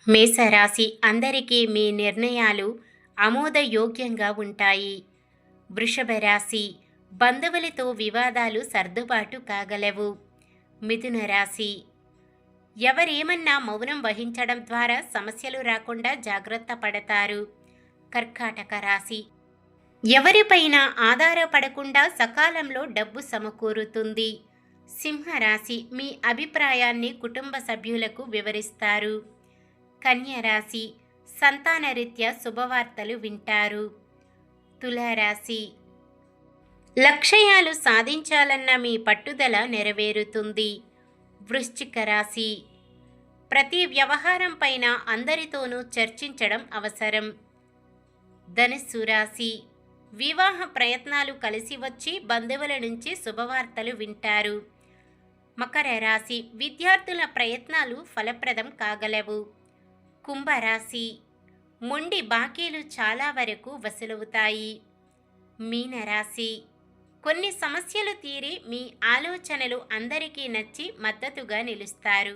మేషరాశి అందరికీ మీ నిర్ణయాలు ఆమోదయోగ్యంగా ఉంటాయి. వృషభ రాశి బంధువులతో వివాదాలు సర్దుబాటు కాగలవు. మిథున రాశి ఎవరేమన్నా మౌనం వహించడం ద్వారా సమస్యలు రాకుండా జాగ్రత్త పడతారు. కర్కాటక రాశి ఎవరిపైనా ఆధారపడకుండా సకాలంలో డబ్బు సమకూరుతుంది. సింహరాశి మీ అభిప్రాయాన్ని కుటుంబ సభ్యులకు వివరిస్తారు. కన్య రాశి సంతానరీత్యా శుభవార్తలు వింటారు. తులారాశి లక్ష్యాలు సాధించాలన్న మీ పట్టుదల నెరవేరుతుంది. వృశ్చిక రాశి ప్రతి వ్యవహారం పైన అందరితోనూ చర్చించడం అవసరం. ధనుస్సు రాశి వివాహ ప్రయత్నాలు కలిసి వచ్చి బంధువుల నుంచి శుభవార్తలు వింటారు. మకర రాశి విద్యార్థుల ప్రయత్నాలు ఫలప్రదం కాగలవు. కుంభరాశి మొండి బాకీలు చాలా వరకు వసూలవుతాయి. మీనరాశి కొన్ని సమస్యలు తీరి మీ ఆలోచనలు అందరికీ నచ్చి మద్దతుగా నిలుస్తారు.